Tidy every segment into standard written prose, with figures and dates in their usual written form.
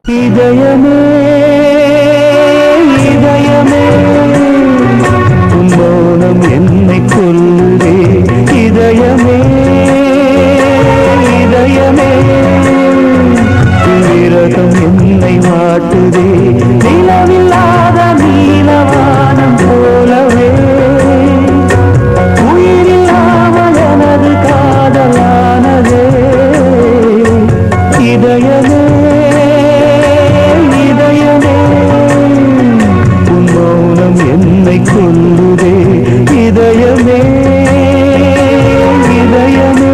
இதயமே இதயமே உன் மௌனம் என்னை கொல்லுதே இதயமே இதயமே விரகம் என்னை வாட்டுதே நிலவில்லாத நீலவானம் போலவே உயிரில்லாமல் எனது காதலானதே இதயமே என்னை கொல்லுதே இதயமே இதயமே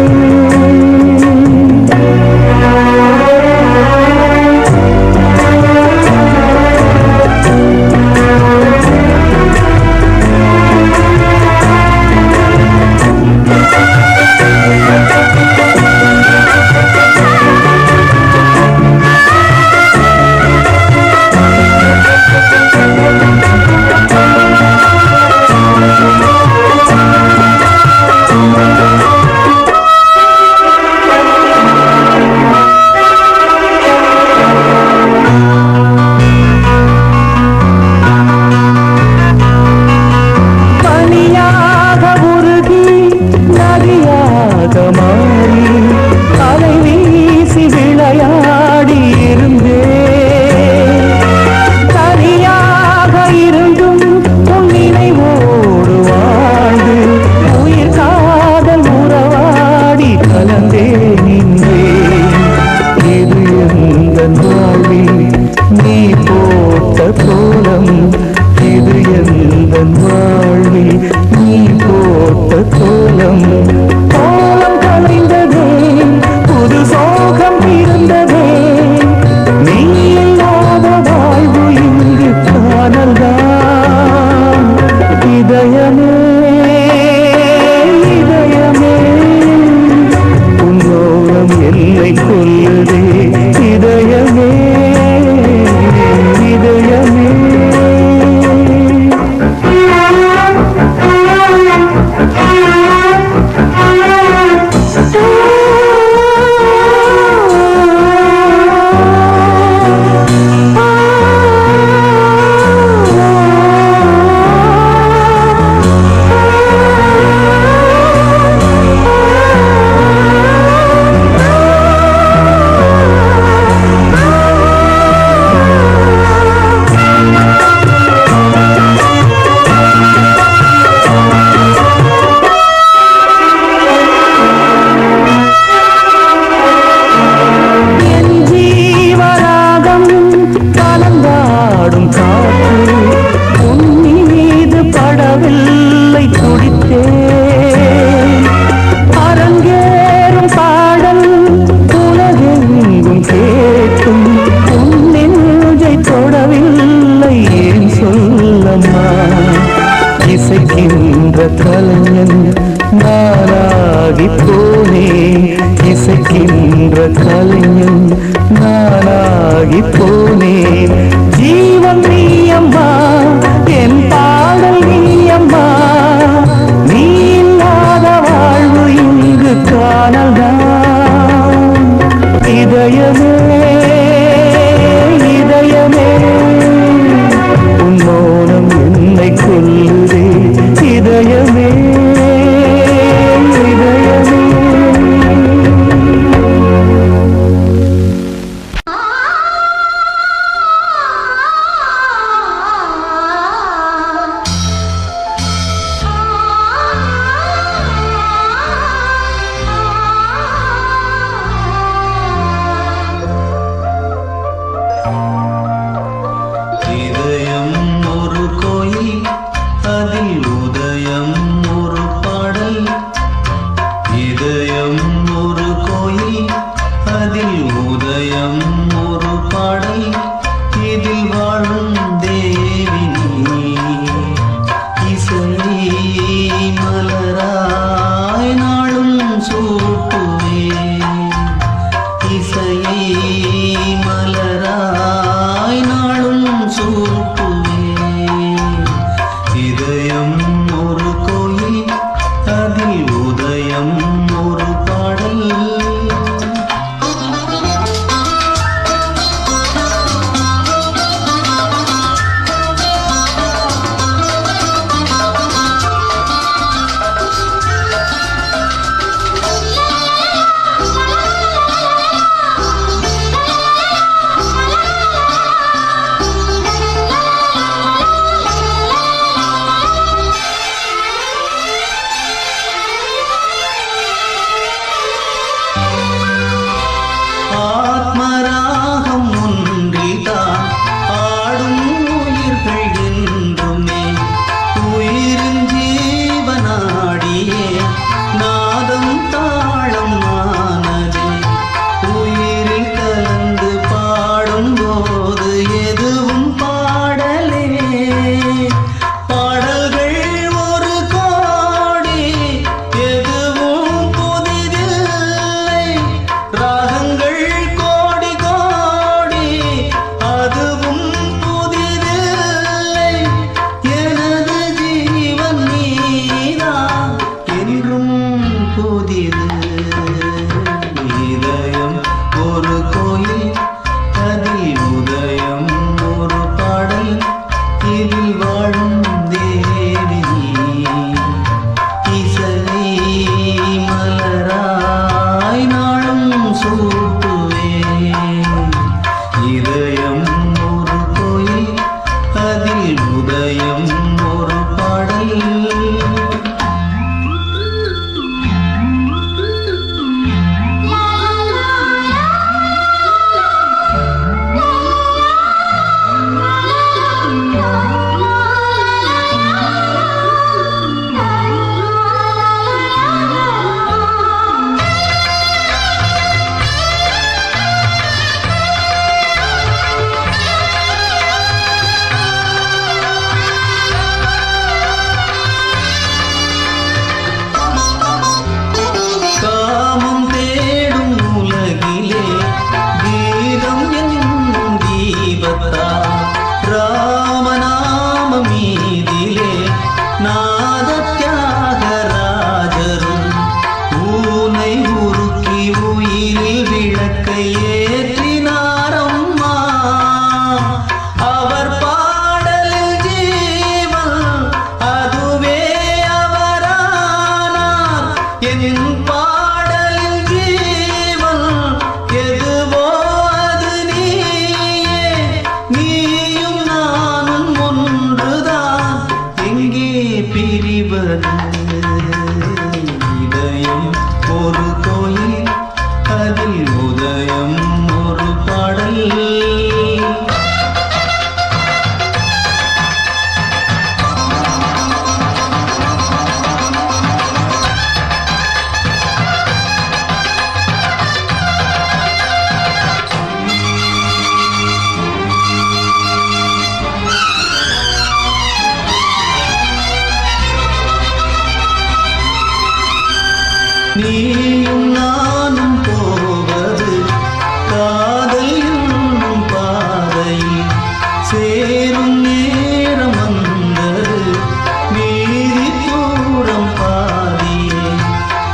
நாதம் தாளம் ஆனதே உயிரில் கலந்து பாடும்போது எதுவும் பாடலே பாடல்கள் ஒரு கோடி எதுவும் புதிதில்லை ராகங்கள் கோடி கோடி அதுவும் புதிதில்லை எனது ஜீவன் நீதான் என்றும் புதிது இதயம் ஒரு கோயில் அதில் உதயம் ஒரு பாடல் இதில் வாழும் தேவி இசை மலராய் நாளும் சூட்டுவேன் இதயம் ஒரு கோயில் அதில் உதயம் ஒரு பாடல் காமம் தேடும் உலகிலே கீதம் என்னும் தீபத்தா ராமநாம மீதிலே நாத தியாகராஜரும் ஊனை உருக்கி உயிரில் விளக்கை ஏற்றினாரம்மா அவர் பாடலில் ஜீவன் அதுவே அவரானார் என் பாடலில் ஜீவன் எதுவோ அது நீயே நீயும் நானும் ஒன்றுதான் எங்கே பிரிவது இதயம் ஒரு கோயில் அதில் உதயம் ஒரு பாடல் நீயும் நானும் போவது காதல் என்னும் பாதையில் சேரும் நேரம் வந்தது மீறி தூரம் பாதியே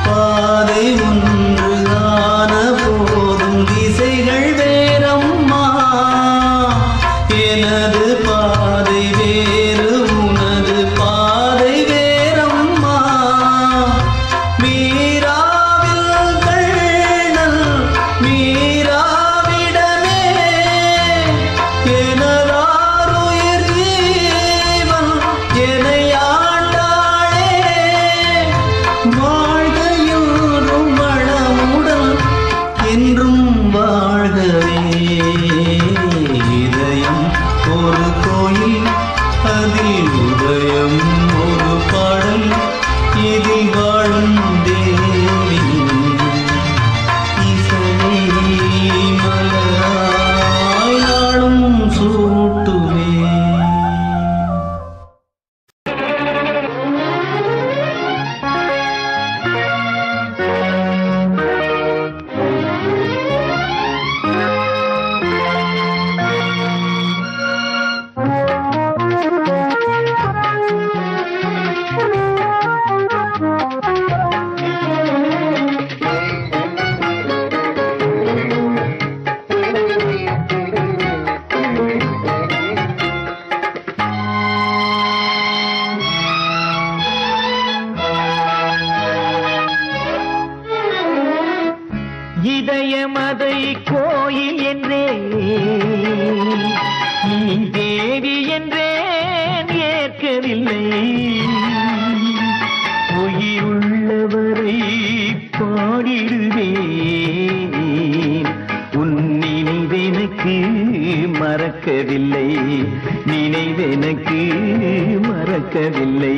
பாதை ஒன்று ஆன போதும் திசைகள் வேறம்மா எனது பாதை வேறு உனது பாதை வேறம்மா மீராவில் கண்ணல் மீராவிடமே எனதாருயிர் ஜீவன் என்னை ஆண்டாளே வாழ்க என்றும் வளமுடன் என்றும் வாழ்கவே இதயம் ஒரு கோயில் அதில் உதயம் ஒரு பாடல் இதில் வாழும் தேவி இசை மலராய் நாளும் சூட்டுவேன் இதயமதை கோயில் என்றே நீ தேவி என்றேன் ஏற்கவில்லை உயிருள்ளவரை பாடிடுவேன் உன் நினைவெனக்கு மறக்கவில்லை நினைவெனக்கு மறக்கவில்லை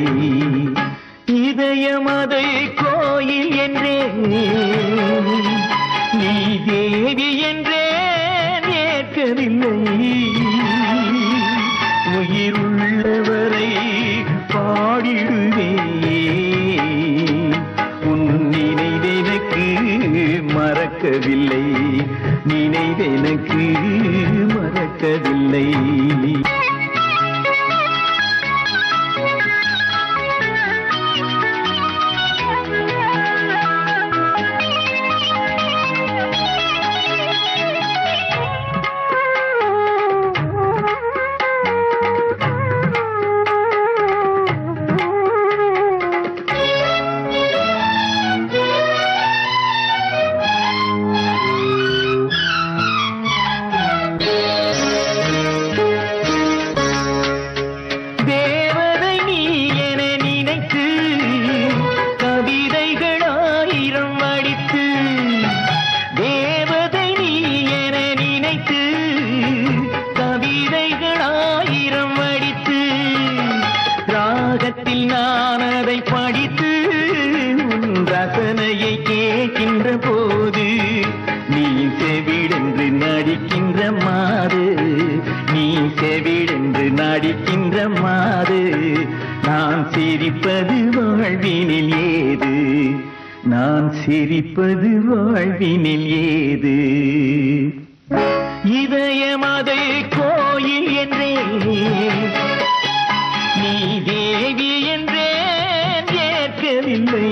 இதயமதை கோயில் மறக்கவில்லை, நினைவெனக்கு மறக்கவில்லை. நான் அதை படித்து உன் ரசனையை கேட்கின்ற போது நீ செவிடென்று நடிக்கின்ற மாது, நீ செவிடென்று நடிக்கின்ற மாது. நான் சிரிப்பது வாழ்வினில் ஏது, நான் சிரிப்பது வாழ்வினில் ஏது. இதயம் அதை கோயில் என்றே, நீ தேவி என்றேன் ஏற்கவில்லை.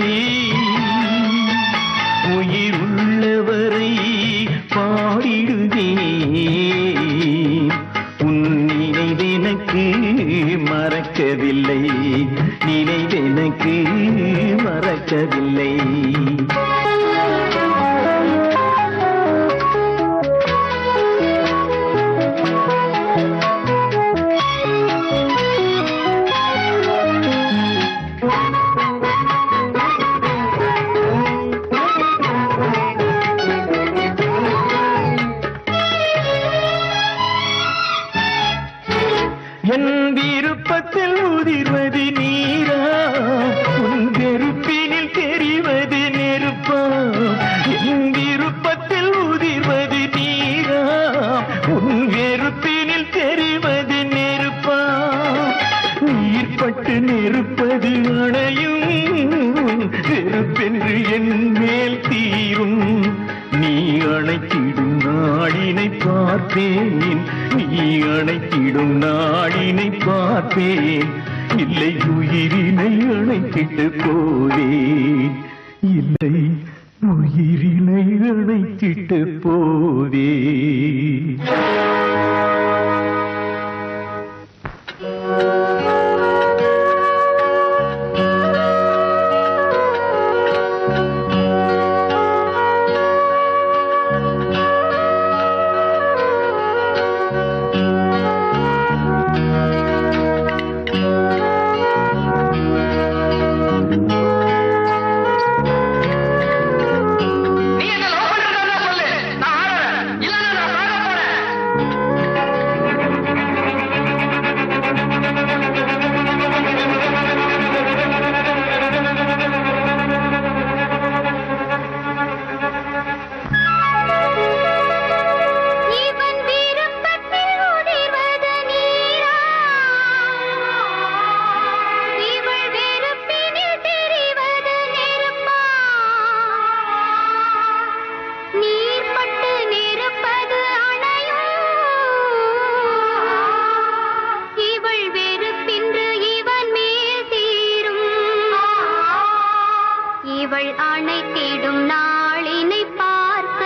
உயிர் உள்ளவரை பாடிடுவேன், உன் நினைவெனக்கு மறக்கவில்லை, நினைவெனக்கு மறக்கவில்லை. என் விருப்பத்தில் உதிர்வது நீரா, உன் வெறுப்பினில் தெரிவது நெருப்பா. என் விருப்பத்தில் உதிர்வது நீரா, உன் வெறுப்பினில் தெரிவது நெருப்பா. நீர்பட்டு நெருப்பது அணையும், வெறுப்பென்று என் மேல் தீரும். நீ அணைத்திடும் நாளினை பார்ப்பேன், நீ அணைத்திடும் நாளினை பார்ப்பேன். இல்லை உயிரினை அணைத்திட்டு போவேன், இல்லை உயிரினை அணைத்திட்டு போவேன். இவள் அணைத்திடும் நாளினை பார்க்க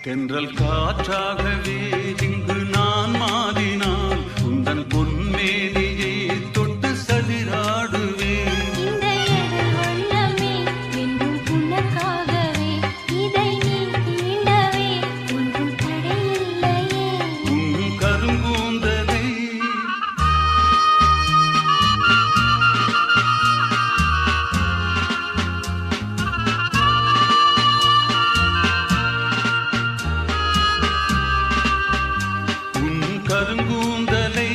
தென்றல் காற்றாகவே இங்கு நான் மாறினால் உந்தன் பொன்மேனியை தொட்டு சதிராடுவேன். இந்த எழில் வண்ணமே என்றும் உனக்காகவே, இதை நீ தீண்டவே ஒன்றும் தடையில்லையே. உன் கருங்கூந்தலை கருங்கூந்தலை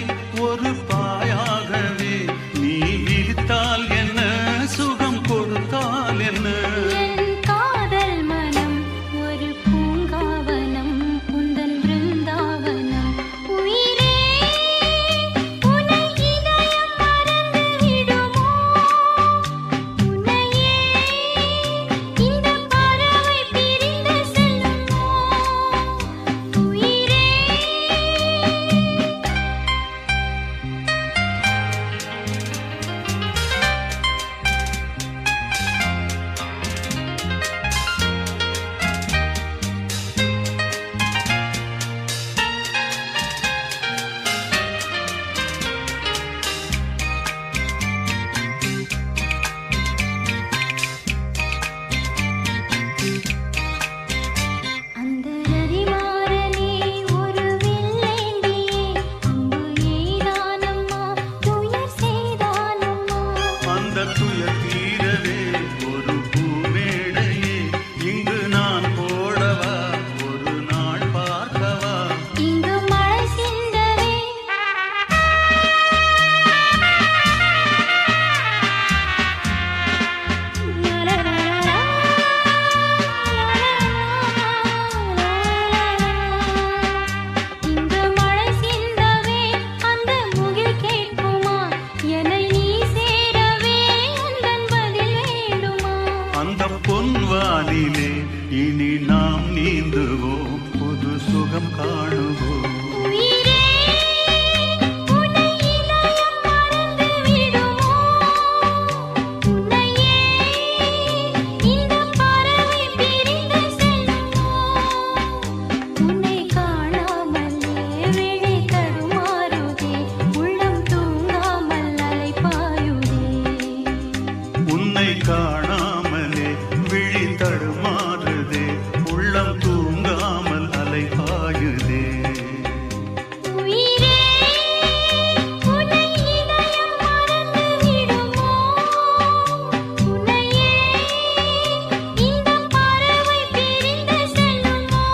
ஒரு பாயாகவே நீ விரித்தால் என்ன, சுகம் கொடுத்தால் என்ன. என் காதல் மனம் ஒரு பூங்காவனம், உந்தன் பிருந்தாவனம். உயிரே உனை இதயம் மறந்து விடுமோ, உன்னையே இந்த பறவை பிரிந்து செல்லுமோ. உயிரே அந்த ரதிமாறனே ஒரு வில்லேந்தியே, அம்பு எய்தானம்மா துயர் செய்தானம்மா. அந்த துயர் தீரவே ஒரு பூமேடையே இங்கு நான் போடவா, ஒரு நாள் பார்க்கவா. இங்கு மழை சிந்தவே இங்கு மழை சிந்தவே அந்த முகில் கேட்குமா, என்னை நீ சேரவே உந்தன் பதில் வேண்டுமா. அந்த பொன்வானிலே இனி நாம் நீந்துவோம், புது சுகம் காணுவோம். உயிரே உனை இதயம் மறந்து விடுமோ, உன்னையே இந்த பறவை பிரிந்து செல்லுமோ. உன்னை காணாமலே விழி தடுமாறுதே, உள்ளம் தூங்காமல் அலைபாயுதே. உன்னை காணாமலே விழி தடுமாறுதே, உள்ளம் தூங்காமல் அலைபாயுதே. உயிரே உனை இதயம் மறந்து விடுமோ, உன்னையே இந்த பறவை பிரிந்து செல்லுமோ.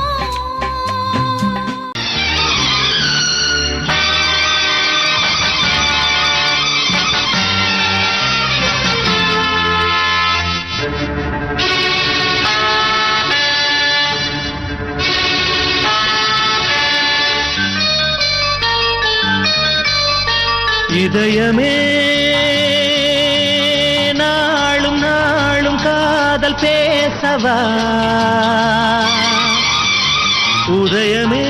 இதயமே நாளும் நாளும் காதல் பேசவா, உதயமே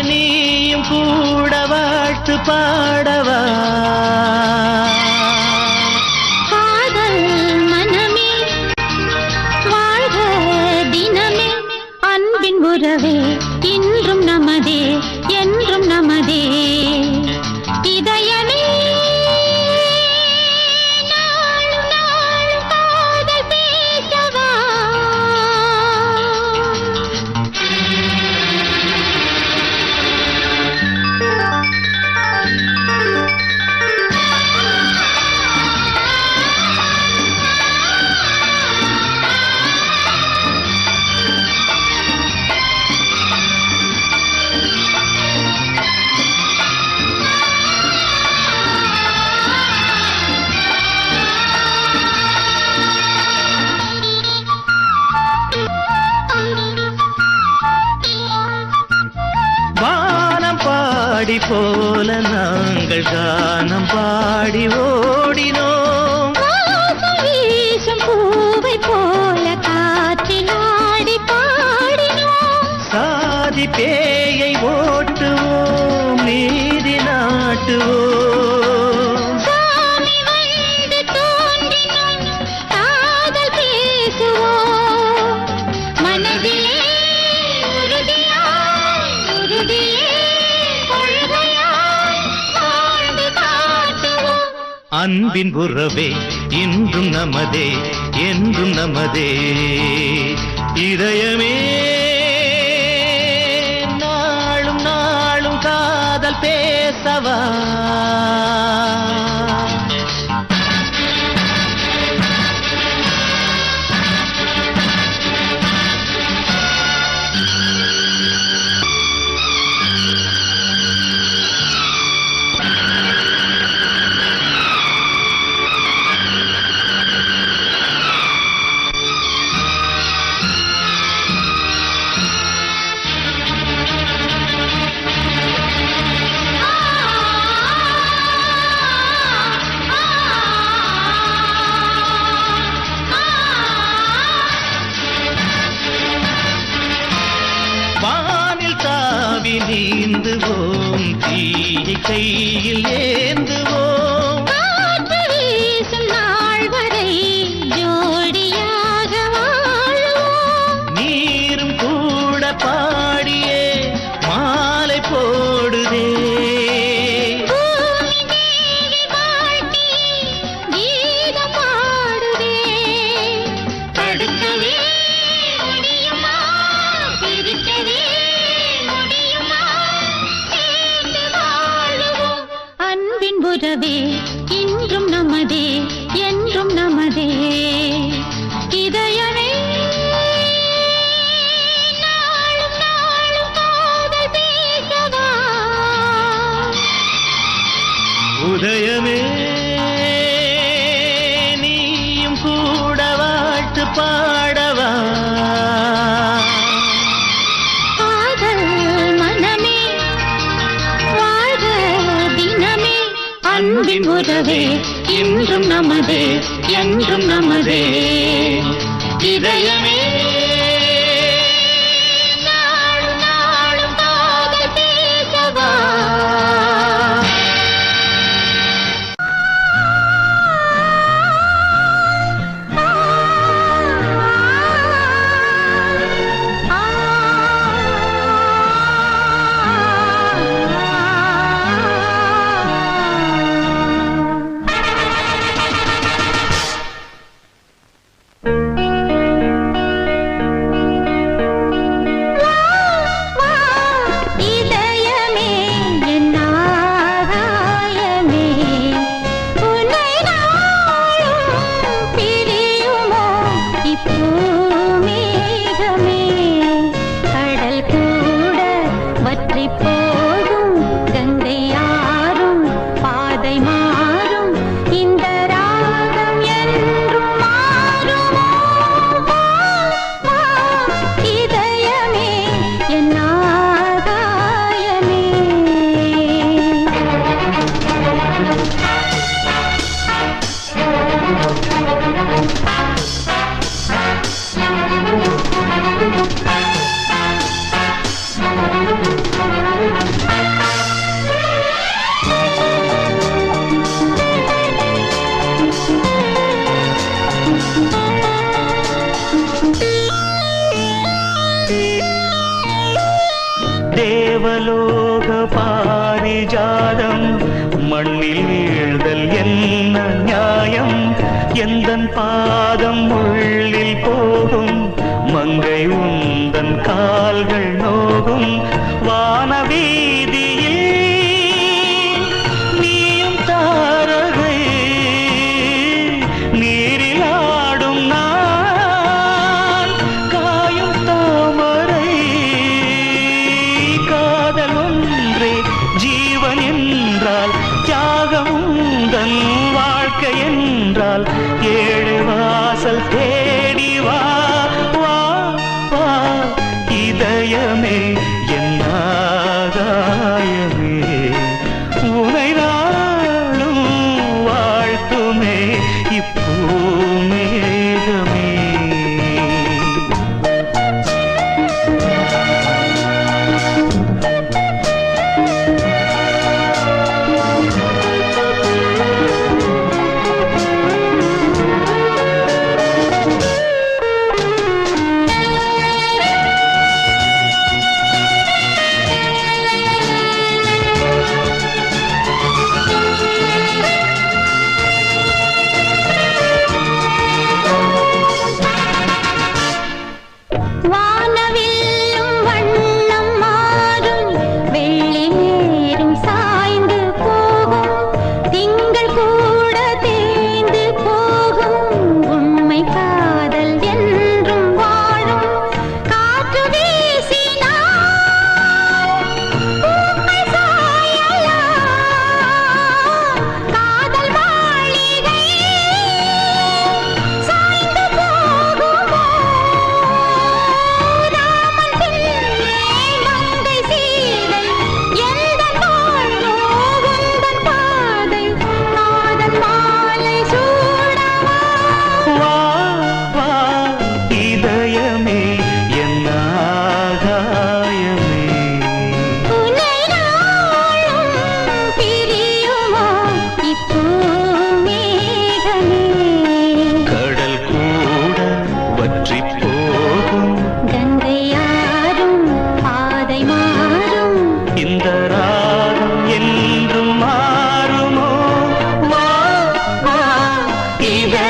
நீயும் கூட வாழ்த்து பாடவா. காதல் மனமே வாழ்க தினமே, அன்பின் உறவே இன்றும் நமதே என்றும் நமதே. இதயமே நாளும் நாளும் காதல் பேசவா. வானம் பாடி போல நாங்கள் கானம் பாடி ஓடினோம். வாசம் வீசும் பூவை போல காற்றில் ஆடி பாடினோம். சாதி பேயை ஓட்டுவோம், நீதி நாட்டுவோம். சாமி வந்து தோன்றினோம், காதல் பேசுவோம். மனதில் அன்பின் உறவே இன்றும் நமதே என்றும் நமதே இதயமே நாளும் நாளும் காதல் பேசவா நீந்துவோம் தீயை கையில் ஏந்துவோம் காற்று வீசும் நாள் வரை ஜோடியாக வாழுவோம் நீரும் கூட பாடியே மாலை போடுதே பூமி தேவி வாழ்த்தி கீதம் பாடுதே தடுக்கவே முடியுமா பிரிக்கவே அன்பின் உறவே இன்றும் நமதே என்றும் நமதே இதயமே நாளும் நாளும் காதல் பேசவா உதயமே நீயும் கூட வாழ்த்து பாடவா அன்பின் உறவே இன்றும் நமதே என்றும் நமதே இதயமே நாளும் நாளும் காதல் பேசவா தேவலோக பாரிஜாதம் மண்ணில் வீழ்தல் என்ன நியாயம் எந்தன் பாதம் உள்ளில் போகும் மங்கை உந்தன் கால்கள் நோகும் வானவீதியில் நீயும் தாரகை நீரில் ஆடும் நான் காயும் தாமரை காதல் ஒன்றே ஜீவன் என்றால் தியாகம் உந்தன் வாழ்க்கை என்றால் ஏழு வாசல் தேடி வா வா வா இதய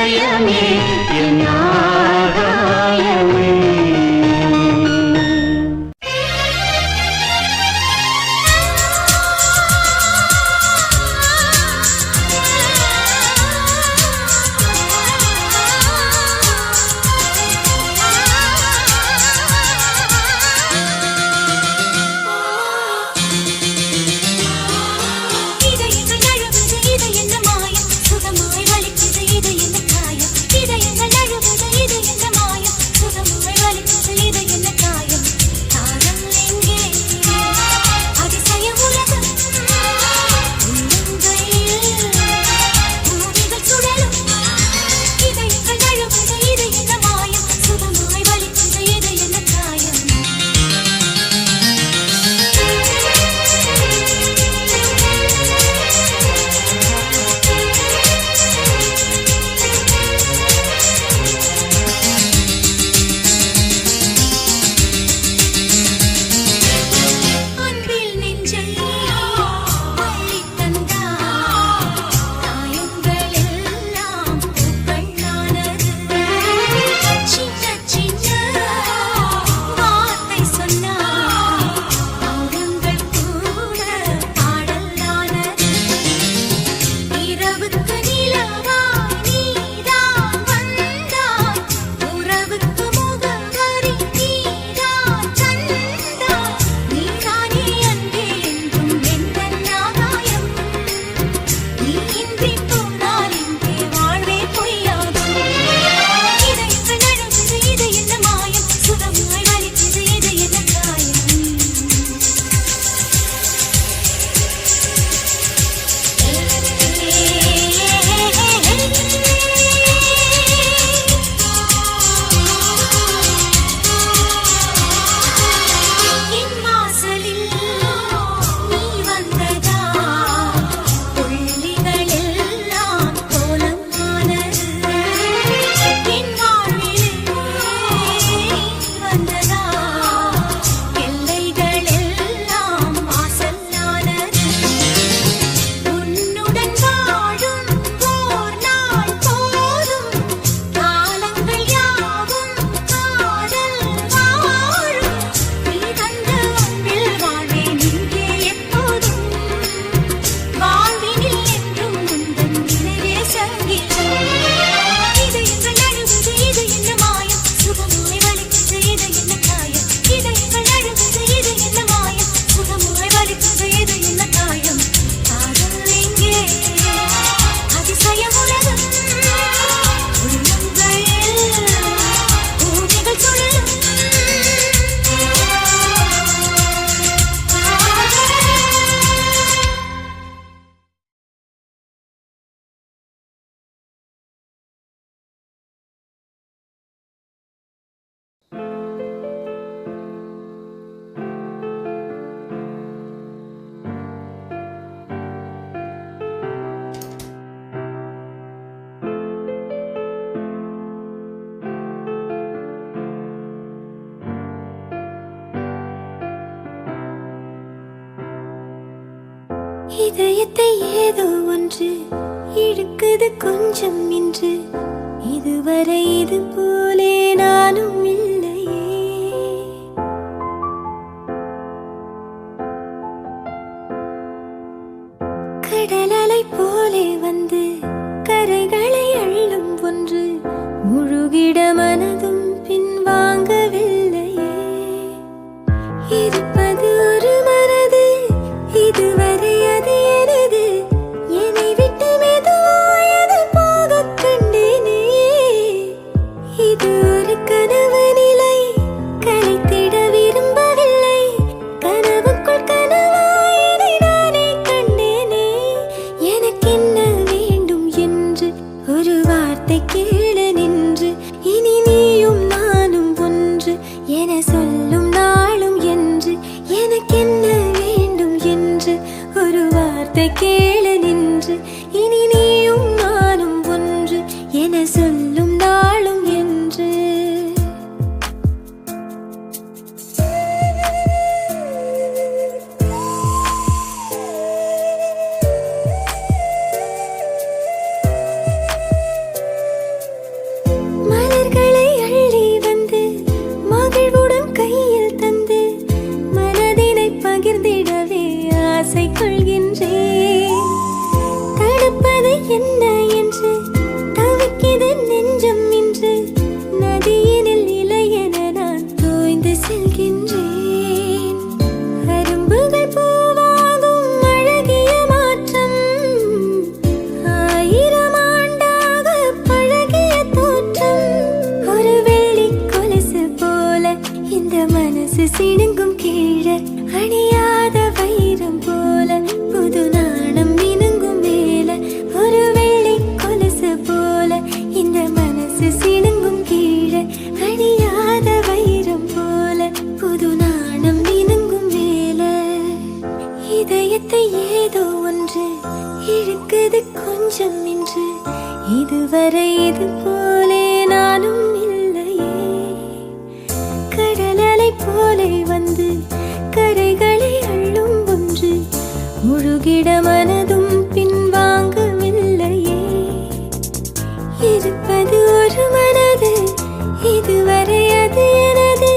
இதயமே என் ஆகாயமே. இதயத்தை ஏதோ ஒன்று இழுக்குது கொஞ்சம் இன்று, இதுவரை இது போலே நானும் இல்லையே. கடலலை போலே வந்து கரைகளை அள்ளும் ஒன்று, முழுகிட மனதும் பின்வாங்கவில்லையே. இருப்பது ஒரு மனது, இதுவரை அது எனது, என்னை விட்டு மெதுவாயது போகக் கண்டேனே. இது ஒரு கனவு நிலை, கலைத்திட விரும்பவில்லை, கனவுக்குள் கனவாயதை நானே கண்டேனே. எனக்கென்ன வேண்டும் என்று ஒரு வார்த்தை கேளு நின்று, இனி நீயும் நானும் ஒன்று என சொல்லும் நாளும் என்று. எனக்கென்ன வேண்டும் என்று ஒரு வார்த்தை கேளு நின்று, இனி நீயும் நானும் ஒன்று என சொல்லும் நாளும் என்று. இந்த மனசு சிணுங்கும் கீழே அணியாத வைரம் போல புது நாணம் இணங்கும் மேல இதயத்தை ஏதோ ஒன்று இழுக்குது கொஞ்சம் என்று இதுவரை இது போலே நானும் இல்லையே கடல் அலை போலே வந்து கரைகளை அள்ளும் ஒன்று முழுகிட மனதும் பின்வாங்கவில்லையே இருப்பது ஒரு மனது இதுவரை அது எனது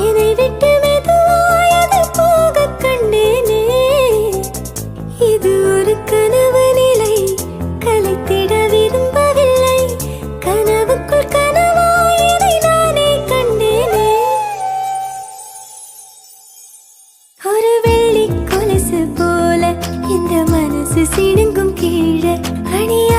என்னை விட்டு மெதுவாயது போக கண்டேனே இது ஒரு கனவு நிலை கலைத்திட விரும்பவில்லை கனவுக்குள் கனவாயதை நானே கண்டேனே ஒரு வெள்ளி கொலுசு போல இந்த மனசு சிணுங்கும் கீழே அணிய